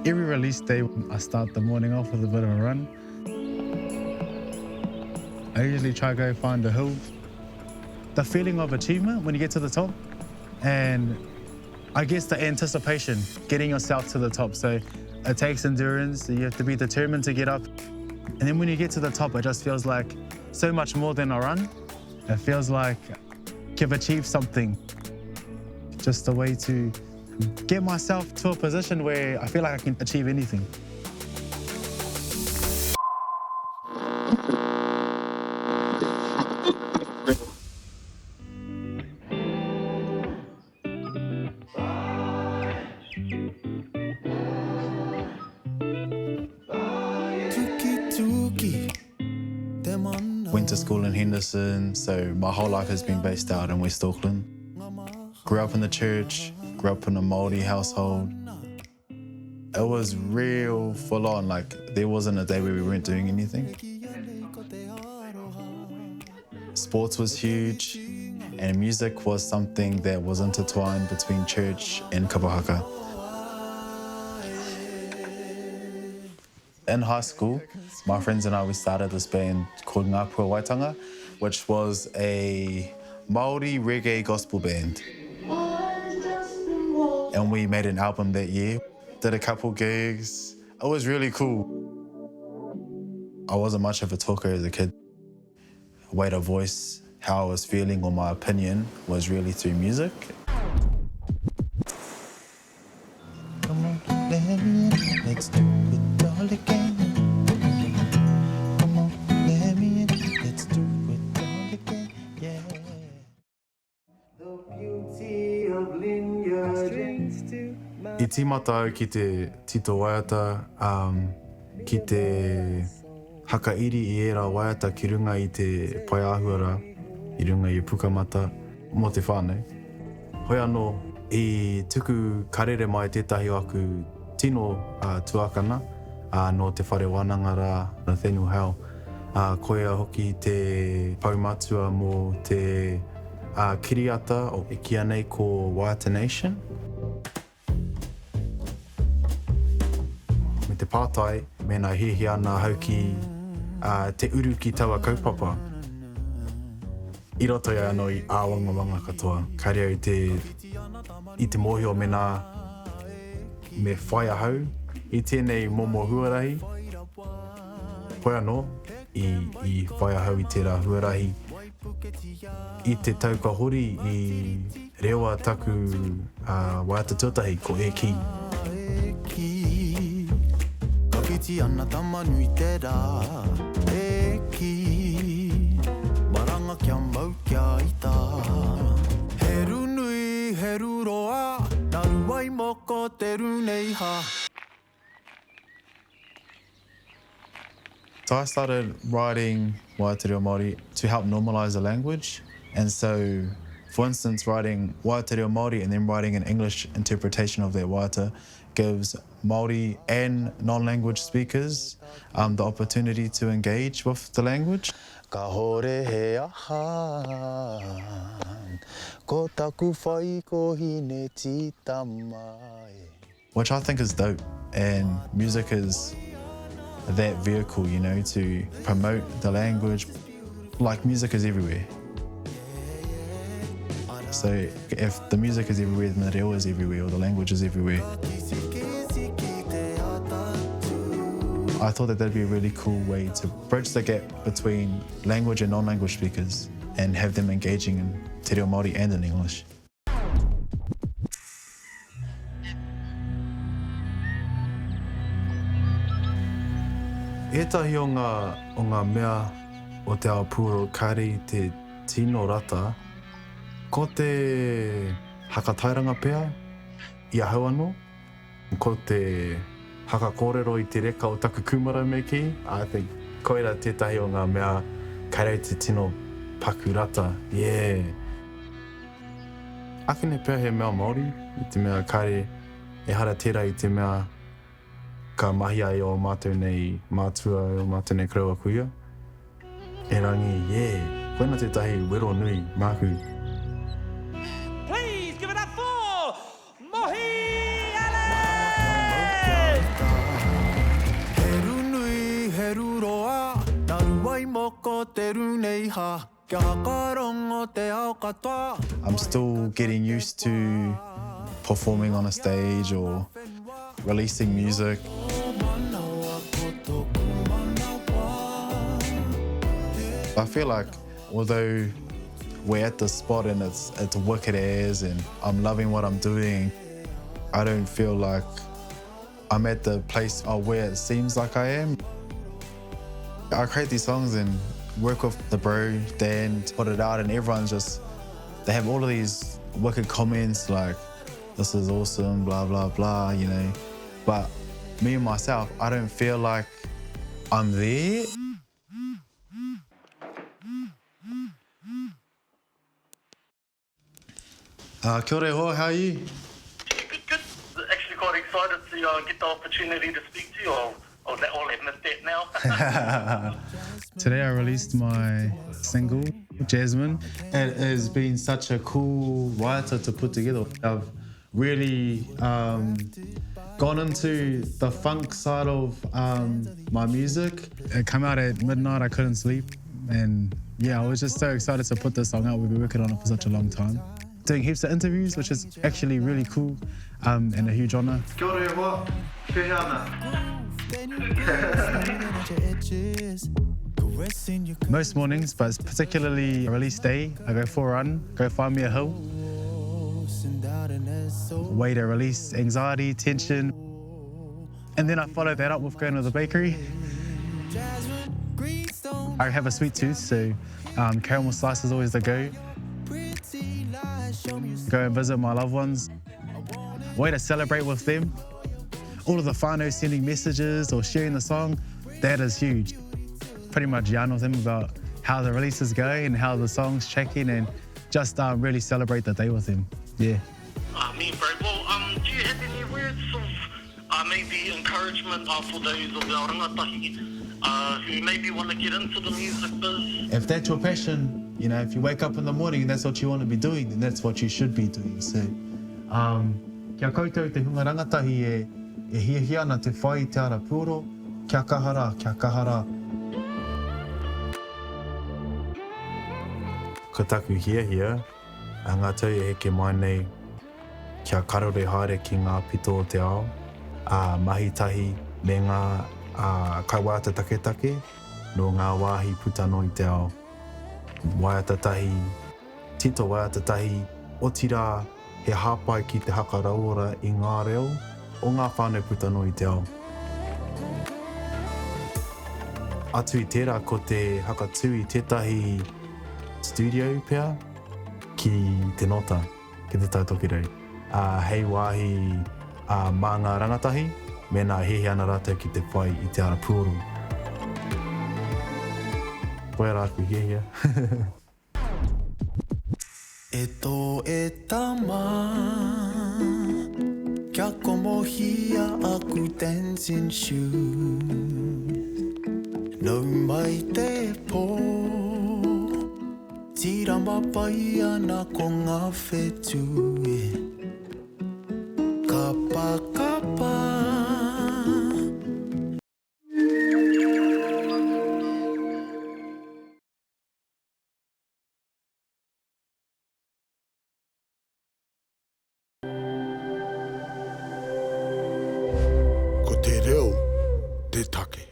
Every release day, I start the morning off with a bit of a run. I usually try to go find the hill. The feeling of achievement when you get to the top, and I guess the anticipation, getting yourself to the top. So it takes endurance, you have to be determined to get up. And then when you get to the top, it just feels like so much more than a run. It feels like you've achieved something. Just a way to get myself to a position where I feel like I can achieve anything. Went to school in Henderson, so my whole life has been based out in West Auckland. Grew up in the church, grew up in a Māori household. It was real full on, like there wasn't a day where we weren't doing anything. Sports was huge, and music was something that was intertwined between church and kapahaka. In high school, my friends and I, we started this band called Ngā Puawaitanga, which was a Māori reggae gospel band. And we made an album that year, did a couple gigs. It was really cool. I wasn't much of a talker as a kid. A way to voice how I was feeling or my opinion was really through music. Come on, let me in, let's do it all again. Come on, let me in, let's do it all again, yeah. The beauty of lineage. I tīmata au ki te tito waiata, ki te hakairi I era waiata ki runga I te pai āhuara, I runga I pukamata, mō te whānau. Hoi anō, I tuku karere mai tētahi aku tino tuakana no te whare wānanga Nathaniel Hale. Koia hoki te paumatua mō te kiriata o e kia nei ko Waiata Nation. Me te pātai, mēnā hehi ana hauki te uru ki taua kaupapa. I roto ia anō I āwangawanga katoa. Kare au I te mōhio mena me whai ahau I tēnei momo huarahi. Hoi anō, I whai ahau I tērā huarahi. I te tauka hori I rewa taku waiata tuatahi ko e ki. Ka piti ana tamanui te rā e ki. Maranga kia mau kia ita. Heru nui, heru roa, naru ai moko te runei ha. So I started writing Aotearoa Māori to help normalise the language. And so, for instance, writing Aotearoa Māori and then writing an English interpretation of their waiata gives Māori and non-language speakers the opportunity to engage with the language. Ka hore he aha, ko taku whai ko hine tita mai. Which I think is dope, and music is that vehicle, you know, to promote the language. Like, music is everywhere. So if the music is everywhere, then the reo is everywhere, or the language is everywhere. I thought that that'd be a really cool way to bridge the gap between language and non-language speakers and have them engaging in te reo Māori and in English. Ētahi o ngā mea o te ao pūro kari te tino rata, ko te hakatairanga pea I ahau anō, ko te hakakōrero I te reka o taku kumara me ki. I think koira tētahi o ngā mea kairei te tino paku rata, yeah. Akine pēr he mea Māori, I te mea kare e hara tērā I te mea ka mahi ai o mātou nei mātua o mātou nei kraua kuia. E rangi, yeah, koina tētahi wero nui, māku. Please give it up for Mohi Allen! Heru nui, heru roa, naru wai moko te runei ha, kia hakarongo te ao katoa. I'm still getting used to performing on a stage or releasing music. I feel like although we're at the spot and it's wicked as and I'm loving what I'm doing, I don't feel like I'm at the place where it seems like I am. I create these songs and work with the bro, Dan, put it out, and everyone's just, they have all of these wicked comments like, this is awesome, blah, blah, blah, you know. But me and myself, I don't feel like I'm there. Kia ora hoa, how are you? Good. Actually quite excited to get the opportunity to speak to you. I'll admit that now. Today I released my single, Jasmine. It has been such a cool waiata to put together. I've really gone into the funk side of my music. It came out at midnight, I couldn't sleep. And yeah, I was just so excited to put this song out. We've been working on it for such a long time. Doing heaps of interviews, which is actually really cool and a huge honour. Kia ora hoa, kia ana. Most mornings, but particularly release day, I go for a run, go find me a hill. Way to release anxiety, tension. And then I follow that up with going to the bakery. I have a sweet tooth, so caramel slice is always the go. Go and visit my loved ones. Way to celebrate with them. All of the whānau sending messages or sharing the song, that is huge. Pretty much yarn with them about how the release is going and how the song's tracking and just really celebrate the day with them. Yeah. Me, bro. Well, do you have any words of maybe encouragement for those of our rangatahi who maybe want to get into the music biz? If that's your passion, you know, if you wake up in the morning and that's what you want to be doing, then that's what you should be doing. So, kia koutou te hunga rangatahi e hia ana te whai te ara pūro, kia kahara, kia kahara. Ko taku hia, a ngā tau e heke mai nei, kia karore haere ki ngā pito o te ao, mahi tahi me ngā kaiwaiata take, no ngā wāhi putano i te ao. Waiata tahi, tito waiata tahi, o tira he hāpai ki te hakaraora i ngā reo o ngā whānau putano i te ao. Atu i tērā ko te hakatū i tētahi studio pia ki te nota, ki te tautokirei. Hei wāhi mā ngā rangatahi, mena hehe ana rātou ki te whai i te ara pūoro. Koe rāku hia. E tō e tama, kia komohia aku dancing shoes. Nau mai te pō, tira mapai ana ko ngā whetū e. Kapa kapa. Ko te reo, te take.